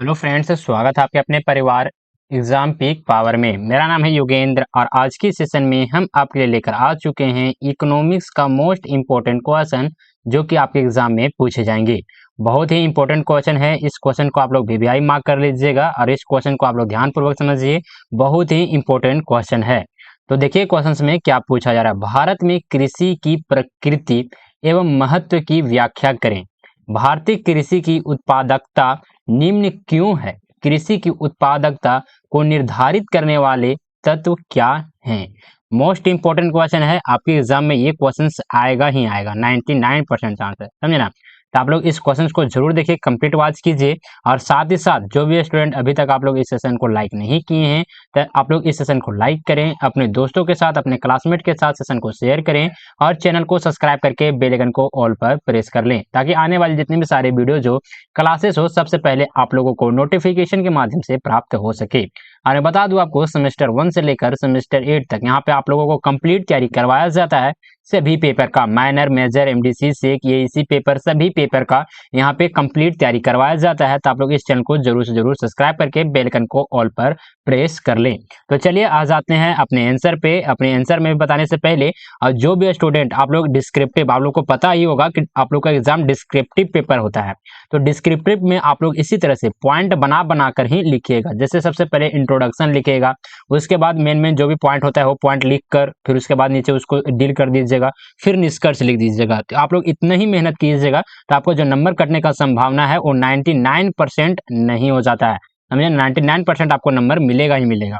Hello friends, स्वागत है आपके अपने परिवार एग्जाम पीक पावर में। मेरा नाम है योगेंद्र और आज की सेशन में हम आपके लिए लेकर आ चुके हैं इकोनॉमिक्स का मोस्ट इम्पोर्टेंट क्वेश्चन जो कि आपके एग्जाम में पूछे जाएंगे। बहुत ही इंपॉर्टेंट क्वेश्चन है। इस क्वेश्चन को आप लोग वीवीआई मार्क कर लीजिएगा और इस क्वेश्चन को आप लोग ध्यानपूर्वक समझिए। बहुत ही इंपॉर्टेंट क्वेश्चन है। तो देखिए क्वेश्चन में क्या पूछा जा रहा है। भारत में कृषि की प्रकृति एवं महत्व की व्याख्या करें। भारतीय कृषि की उत्पादकता निम्न क्यों है? कृषि की उत्पादकता को निर्धारित करने वाले तत्व क्या हैं? मोस्ट इंपोर्टेंट क्वेश्चन है। आपके एग्जाम में ये क्वेश्चन आएगा ही आएगा, 99% चांस है, समझे ना। तो आप लोग इस क्वेश्चन को जरूर देखिए, कंप्लीट वॉच कीजिए और साथ ही साथ जो भी स्टूडेंट अभी तक आप लोग इस सेशन को लाइक नहीं किए हैं तो आप लोग इस सेशन को लाइक करें, अपने दोस्तों के साथ, अपने क्लासमेट के साथ सेशन को शेयर करें और चैनल को सब्सक्राइब करके बेल आइकन को ऑल पर प्रेस कर लें ताकि आने वाली जितनी भी सारे वीडियो जो क्लासेस हो सबसे पहले आप लोगों को नोटिफिकेशन के माध्यम से प्राप्त हो सके। और मैं बता दूं आपको, सेमेस्टर 1 से लेकर सेमेस्टर 8 तक यहाँ पे आप लोगों को कंप्लीट तैयारी करवाया जाता है। सभी पेपर का, माइनर, मेजर, एमडीसी, सेक, एईसी पेपर, सभी पेपर का यहाँ पे कंप्लीट तैयारी करवाया जाता है। तो आप लोग इस चैनल को जरूर से जरूर सब्सक्राइब करके बेल आइकन को ऑल पर प्रेस कर लें। तो चलिए आज आते हैं अपने आंसर पे। अपने आंसर में बताने से पहले और जो भी स्टूडेंट आप लोग डिस्क्रिप्टिव, आप लोग को पता ही होगा कि आप लोग का एग्जाम डिस्क्रिप्टिव पेपर होता है। तो डिस्क्रिप्टिव में आप लोग इसी तरह से पॉइंट बना बना कर ही लिखिएगा। जैसे सबसे पहले इंट्रोडक्शन लिखिएगा, उसके बाद मेन जो भी पॉइंट होता है वो पॉइंट लिख कर फिर उसके बाद नीचे उसको डील कर दीजिएगा, फिर निष्कर्ष लिख दीजिएगा। तो आप लोग इतना ही मेहनत कीजिएगा तो आपको जो नंबर कटने का संभावना है वो 99% नहीं हो जाता है, समझे। 99% आपको नंबर मिलेगा ही मिलेगा।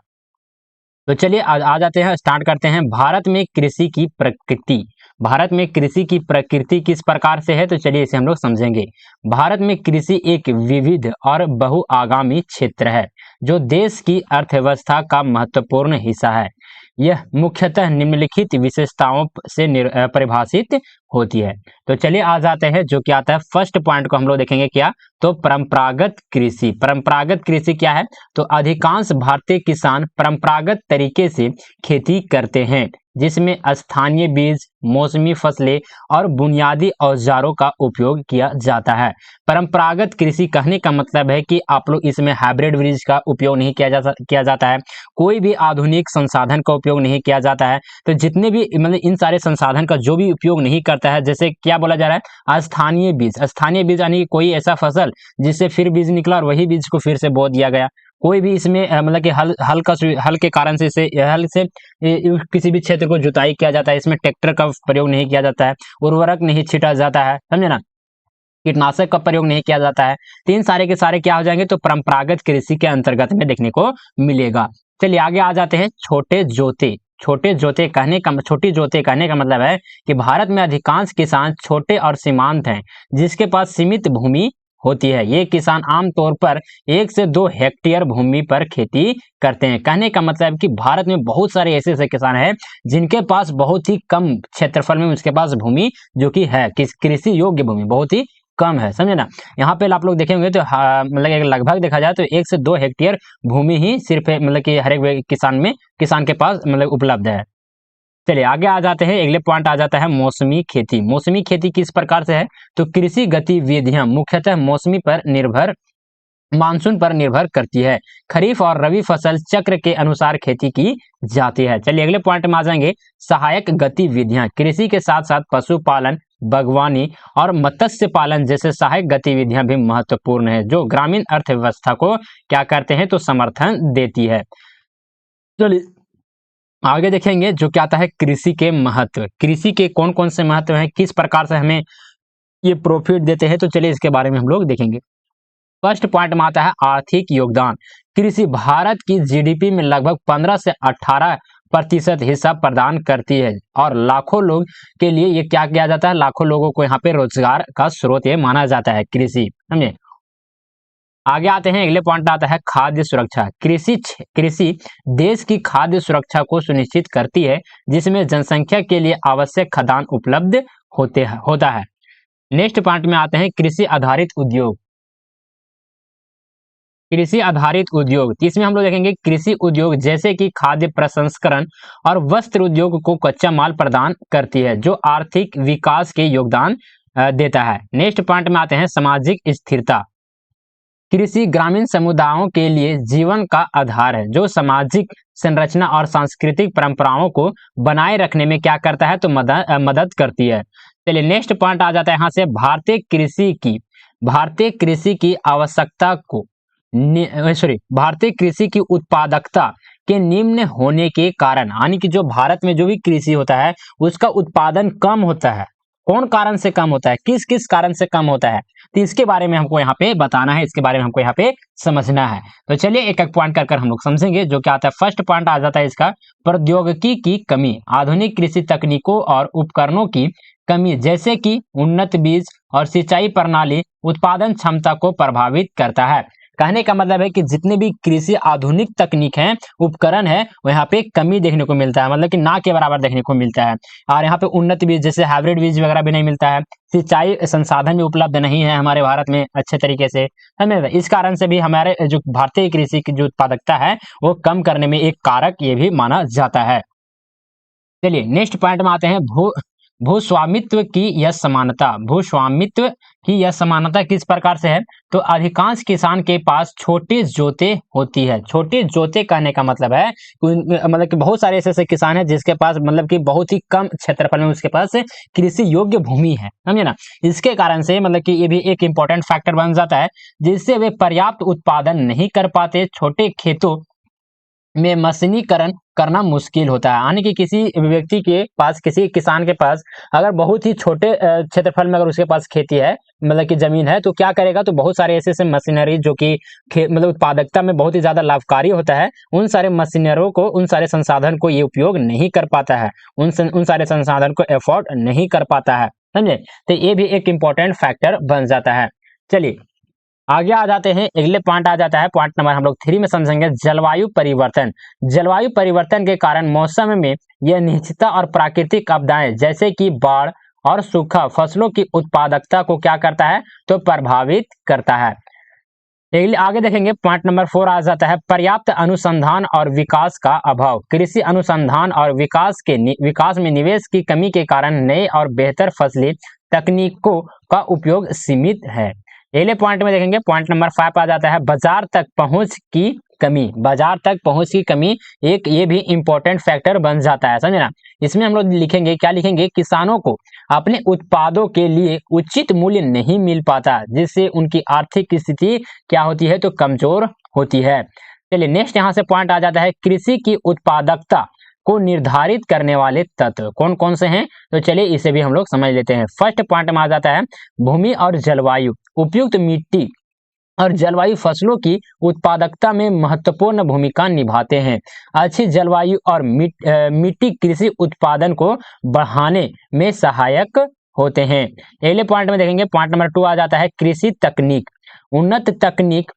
तो चलिए आ जाते हैं, स्टार्ट करते हैं। भारत में कृषि की प्रकृति। भारत में कृषि की प्रकृति किस प्रकार से है तो चलिए इसे हम लोग समझेंगे। भारत में कृषि एक विविध और बहुआगामी क्षेत्र है जो देश की अर्थव्यवस्था का महत्वपूर्ण हिस्सा है। यह मुख्यतः निम्नलिखित विशेषताओं से परिभाषित होती है। तो चलिए आ जाते हैं, जो क्या आता है फर्स्ट पॉइंट को हम लोग देखेंगे क्या। तो परंपरागत कृषि। परंपरागत कृषि क्या है तो अधिकांश भारतीय किसान परंपरागत तरीके से खेती करते हैं जिसमें स्थानीय बीज, मौसमी फसलें और बुनियादी औजारों का उपयोग किया जाता है। परंपरागत कृषि कहने का मतलब है कि आप लोग इसमें हाइब्रिड बीज का उपयोग नहीं किया जाता है, कोई भी आधुनिक संसाधन का उपयोग नहीं किया जाता है। तो जितने भी मतलब इन सारे संसाधन का जो भी उपयोग नहीं करता है, जैसे क्या बोला जा रहा है स्थानीय बीज। स्थानीय बीज यानी कोई ऐसा फसल जिससे फिर बीज निकला और वही बीज को फिर से बो दिया गया। कोई भी इसमें मतलब कि हल के कारण से इसे हल से किसी भी क्षेत्र को जुताई किया जाता है। इसमें ट्रैक्टर का प्रयोग नहीं किया जाता है, उर्वरक नहीं छीटा जाता है, समझे ना, कीटनाशक का प्रयोग नहीं किया जाता है। तीन सारे के सारे क्या हो जाएंगे तो परंपरागत कृषि के अंतर्गत में देखने को मिलेगा। चलिए आगे आ जाते हैं। छोटे जोते। छोटे जोते कहने का छोटी जोते कहने का मतलब है कि भारत में अधिकांश किसान छोटे और सीमांत हैं जिसके पास सीमित भूमि होती है। ये किसान आमतौर पर 1 से 2 हेक्टेयर भूमि पर खेती करते हैं। कहने का मतलब कि भारत में बहुत सारे ऐसे ऐसे किसान हैं जिनके पास बहुत ही कम क्षेत्रफल में उसके पास भूमि जो कि है कृषि योग्य भूमि बहुत ही कम है, समझे ना। यहाँ पे आप लोग देखेंगे तो मतलब एक लगभग देखा जाए तो 1 से 2 हेक्टेयर भूमि ही सिर्फ मतलब कि हर एक किसान के पास मतलब उपलब्ध है। चलिए आगे आ जाते हैं। अगले पॉइंट आ जाता है मौसमी खेती। मौसमी खेती किस प्रकार से है तो कृषि गतिविधियां मुख्यतः मौसमी पर निर्भर, मानसून पर निर्भर करती है। खरीफ और रबी फसल चक्र के अनुसार खेती की जाती है। चलिए अगले पॉइंट में आ जाएंगे। सहायक गतिविधियां। कृषि के साथ साथ पशुपालन, बागवानी और मत्स्य पालन जैसे सहायक गतिविधियां भी महत्वपूर्ण है जो ग्रामीण अर्थव्यवस्था को क्या करते हैं तो समर्थन देती है। चलिए आगे देखेंगे जो क्या आता है कृषि के महत्व। कृषि के कौन कौन से महत्व हैं, किस प्रकार से हमें ये प्रॉफिट देते हैं, तो चलिए इसके बारे में हम लोग देखेंगे। फर्स्ट पॉइंट में आता है आर्थिक योगदान। कृषि भारत की जीडीपी में लगभग 15 से 18% हिस्सा प्रदान करती है और लाखों लोग के लिए ये क्या किया जाता है, लाखों लोगों को यहाँ पे रोजगार का स्रोत ये माना जाता है कृषि, समझे। आगे आते हैं, अगले पॉइंट आता है खाद्य सुरक्षा। कृषि देश की खाद्य सुरक्षा को सुनिश्चित करती है जिसमें जनसंख्या के लिए आवश्यक खाद्यान्न उपलब्ध होता है। नेक्स्ट पॉइंट में आते हैं कृषि आधारित उद्योग। कृषि आधारित उद्योग, तो इसमें हम लोग देखेंगे कृषि उद्योग जैसे कि खाद्य प्रसंस्करण और वस्त्र उद्योग को कच्चा माल प्रदान करती है जो आर्थिक विकास के योगदान देता है। नेक्स्ट पॉइंट में आते हैं सामाजिक स्थिरता। कृषि ग्रामीण समुदायों के लिए जीवन का आधार है, जो सामाजिक संरचना और सांस्कृतिक परंपराओं को बनाए रखने में क्या करता है, तो मदद करती है। चलिए नेक्स्ट पॉइंट आ जाता है यहाँ से, भारतीय कृषि की आवश्यकता को भारतीय कृषि की उत्पादकता के निम्न होने के कारण, यानी कि जो भारत में जो भी कृषि होता है उसका उत्पादन कम होता है। कौन कारण से कम होता है, किस किस कारण से कम होता है, तो इसके बारे में हमको यहाँ पे बताना है, इसके बारे में हमको यहाँ पे समझना है। तो चलिए एक एक पॉइंट कर हम लोग समझेंगे। जो क्या आता है, फर्स्ट पॉइंट आ जाता है इसका, प्रौद्योगिकी की कमी, आधुनिक कृषि तकनीकों और उपकरणों की कमी, जैसे कि उन्नत बीज और सिंचाई प्रणाली उत्पादन क्षमता को प्रभावित करता है। कहने का मतलब है कि जितने भी कृषि आधुनिक तकनीक हैं, उपकरण है, यहाँ पे कमी देखने को मिलता है, मतलब कि ना के बराबर देखने को मिलता है। और यहाँ पे उन्नत बीज जैसे हाइब्रिड बीज वगैरह भी नहीं मिलता है, सिंचाई संसाधन भी उपलब्ध नहीं है हमारे भारत में अच्छे तरीके से, है। इस कारण से भी हमारे जो भारतीय कृषि की जो उत्पादकता है वो कम करने में एक कारक ये भी माना जाता है। चलिए नेक्स्ट पॉइंट में आते हैं, भूस्वामित्व की यह समानता। भूस्वामित्व की यह समानता किस प्रकार से है, तो अधिकांश किसान के पास छोटी जोतें होती है। छोटी जोतें कहने का मतलब है मतलब कि बहुत सारे ऐसे किसान हैं जिसके पास मतलब कि बहुत ही कम क्षेत्रफल में उसके पास कृषि योग्य भूमि है, समझे ना। इसके कारण से मतलब कि ये भी एक इंपॉर्टेंट फैक्टर बन जाता है, जिससे वे पर्याप्त उत्पादन नहीं कर पाते। छोटे खेतों में मशीनीकरण करना मुश्किल होता है, यानी कि किसी व्यक्ति के पास, किसी किसान के पास अगर बहुत ही छोटे क्षेत्रफल में अगर उसके पास खेती है, मतलब कि जमीन है, तो क्या करेगा, तो बहुत सारे ऐसे मशीनरी जो कि मतलब उत्पादकता में बहुत ही ज्यादा लाभकारी होता है, उन सारे मशीनरों को, उन सारे संसाधन को ये उपयोग नहीं कर पाता है, उन सारे संसाधन को एफोर्ड नहीं कर पाता है, समझे। तो ये भी एक इम्पोर्टेंट फैक्टर बन जाता है। चलिए आगे आ जाते हैं, अगले पॉइंट आ जाता है, पॉइंट नंबर हम लोग 3 में समझेंगे, जलवायु परिवर्तन। जलवायु परिवर्तन के कारण मौसम में यह अनिश्चितता और प्राकृतिक आपदाएं जैसे कि बाढ़ और सूखा फसलों की उत्पादकता को क्या करता है, तो प्रभावित करता है। आगे देखेंगे, पॉइंट नंबर 4 आ जाता है, पर्याप्त अनुसंधान और विकास का अभाव। कृषि अनुसंधान और विकास में निवेश की कमी के कारण नए और बेहतर फसली तकनीकों का उपयोग सीमित है। अगले पॉइंट में देखेंगे, पॉइंट नंबर 5 आ जाता है, बाजार तक पहुंच की कमी। बाजार तक पहुंच की कमी एक ये भी इंपॉर्टेंट फैक्टर बन जाता है, समझे ना। इसमें हम लोग लिखेंगे, क्या लिखेंगे, किसानों को अपने उत्पादों के लिए उचित मूल्य नहीं मिल पाता, जिससे उनकी आर्थिक स्थिति क्या होती है, तो कमजोर होती है। चलिए नेक्स्ट यहाँ से पॉइंट आ जाता है, कृषि की उत्पादकता को निर्धारित करने वाले तत्व कौन कौन से हैं, तो चलिए इसे भी हम लोग समझ लेते हैं। फर्स्ट पॉइंट में आ जाता है, भूमि और जलवायु। उपयुक्त मिट्टी और जलवायु फसलों की उत्पादकता में महत्वपूर्ण भूमिका निभाते हैं। अच्छी जलवायु और मिट्टी कृषि उत्पादन को बढ़ाने में सहायक होते हैं। अगले पॉइंट में देखेंगे, पॉइंट नंबर 2 आ जाता है, कृषि तकनीक। उन्नत तकनीक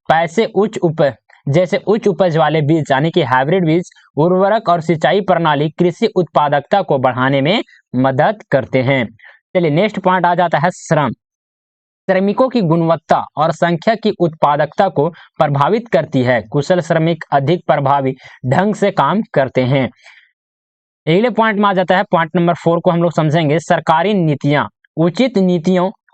जैसे उच्च उपज वाले बीज यानी कि हाइब्रिड बीज, उर्वरक और सिंचाई प्रणाली कृषि उत्पादकता को बढ़ाने में मदद करते हैं। चलिए नेक्स्ट पॉइंट आ जाता है, श्रम। श्रमिकों की गुणवत्ता और संख्या की उत्पादकता को प्रभावित करती है। कुशल श्रमिक अधिक प्रभावी ढंग से काम करते हैं। अगले पॉइंट में आ जाता है, पॉइंट नंबर 4 को हम लोग समझेंगे, सरकारी नीतियां।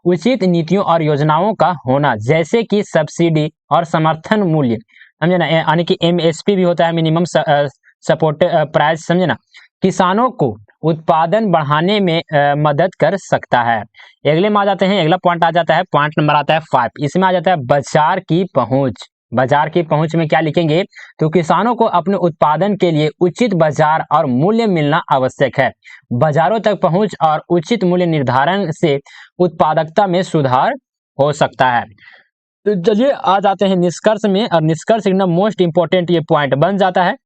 उचित नीतियों और योजनाओं का होना, जैसे कि सब्सिडी और समर्थन मूल्य, समझे ना, यानी कि MSP भी होता है, मिनिमम सपोर्ट प्राइस, समझे ना, किसानों को उत्पादन बढ़ाने में मदद कर सकता है। अगले में आ जाते हैं, अगला पॉइंट आ जाता है, पॉइंट नंबर आता है 5। इसमें आ जाता है बाजार की पहुंच। बाजार की पहुंच में क्या लिखेंगे, तो किसानों को अपने उत्पादन के लिए उचित बाजार और मूल्य मिलना आवश्यक है। बाजारों तक पहुंच और उचित मूल्य निर्धारण से उत्पादकता में सुधार हो सकता है। तो चलिए आ जाते हैं निष्कर्ष में, और निष्कर्ष एकदम मोस्ट इंपॉर्टेंट ये पॉइंट बन जाता है,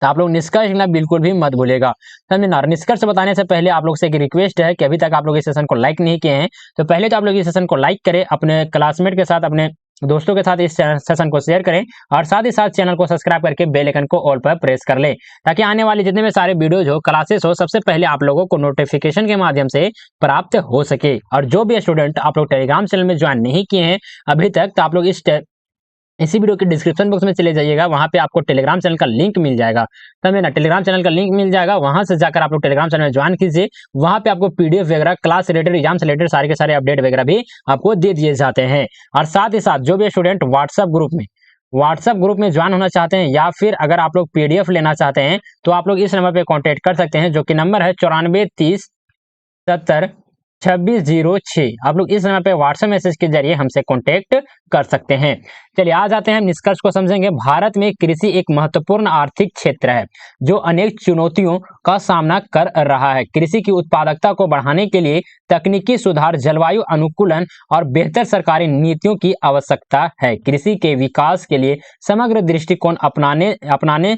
तो आप लोग निष्कर्ष लिखना बिल्कुल भी मत भूलेगा, समझे ना। निष्कर्ष बताने से पहले आप लोग से एक रिक्वेस्ट है कि अभी तक आप लोग इस सेशन को लाइक नहीं किए हैं, तो पहले तो आप लोग इस सेशन को लाइक करें, अपने क्लासमेट के साथ, अपने दोस्तों के साथ इस सेशन को शेयर करें, और साथ ही साथ चैनल को सब्सक्राइब करके बेल आइकन को ऑल पर प्रेस कर ले, ताकि आने वाले जितने भी सारे वीडियोज हो, क्लासेस हो, सबसे पहले आप लोगों को नोटिफिकेशन के माध्यम से प्राप्त हो सके। और जो भी स्टूडेंट आप लोग टेलीग्राम चैनल में ज्वाइन नहीं किए हैं अभी तक, तो आप लोग इस इसी वीडियो के डिस्क्रिप्शन बॉक्स में चले जाइएगा, वहां पे आपको टेलीग्राम चैनल का लिंक मिल जाएगा। समझे ना, टेलीग्राम चैनल का लिंक मिल जाएगा, वहां से जाकर आप लोग टेलीग्राम चैनल में ज्वाइन कीजिए। वहां पे आपको पीडीएफ वगैरह, क्लास रिलेटेड, एग्जाम से रिलेटेड सारे के सारे अपडेट वगैरह भी आपको दे दिए जाते हैं। और साथ ही साथ जो भी स्टूडेंट व्हाट्सएप ग्रुप में ज्वाइन होना चाहते हैं, या फिर अगर आप लोग पीडीएफ लेना चाहते हैं, तो आप लोग इस नंबर पे कांटेक्ट कर सकते हैं, जो कि नंबर है 9430702606। आप लोग इस नंबर पे व्हाट्सएप मैसेज के जरिए हमसे कांटेक्ट कर सकते हैं। चलिए आ जाते हैं, हम निष्कर्ष को समझेंगे। भारत में कृषि एक महत्वपूर्ण आर्थिक क्षेत्र है जो अनेक चुनौतियों का सामना कर रहा है। कृषि की उत्पादकता को बढ़ाने के लिए तकनीकी सुधार, जलवायु अनुकूलन और बेहतर सरकारी नीतियों की आवश्यकता है। कृषि के विकास के लिए समग्र दृष्टिकोण अपनाने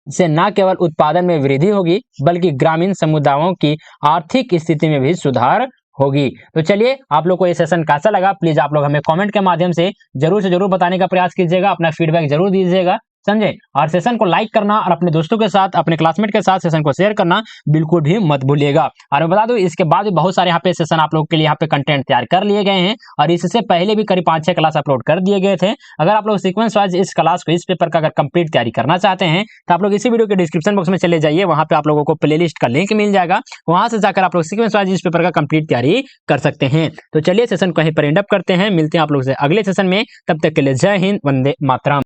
से न केवल उत्पादन में वृद्धि होगी, बल्कि ग्रामीण समुदायों की आर्थिक स्थिति में भी सुधार होगी। तो चलिए, आप लोग को ये सेशन कैसा लगा, प्लीज आप लोग हमें कमेंट के माध्यम से जरूर बताने का प्रयास कीजिएगा, अपना फीडबैक जरूर दीजिएगा, समझे। और सेशन को लाइक करना और अपने दोस्तों के साथ, अपने क्लासमेट के साथ सेशन को शेयर करना बिल्कुल भी मत भूलिएगा। और मैं बता दूं, इसके बाद भी बहुत सारे यहाँ पे सेशन आप लोग के लिए यहाँ पे कंटेंट तैयार कर लिए गए हैं, और इससे पहले भी करीब 5-6 क्लास अपलोड कर दिए गए थे। अगर आप लोग सीक्वेंस वाइज इस क्लास को, इस पेपर का अगर कंप्लीट तैयारी करना चाहते हैं, तो आप लोग इसी वीडियो के डिस्क्रिप्शन बॉक्स में चले जाइए, वहां पे आप लोगों को प्लेलिस्ट का लिंक मिल जाएगा, वहां से जाकर आप लोग सीक्वेंस वाइज इस पेपर का कंप्लीट तैयारी कर सकते हैं। तो चलिए, सेशन को यहीं पर एंड अप करते हैं, मिलते हैं आप लोग से अगले सेशन में। तब तक के लिए जय हिंद, वंदे मातरम।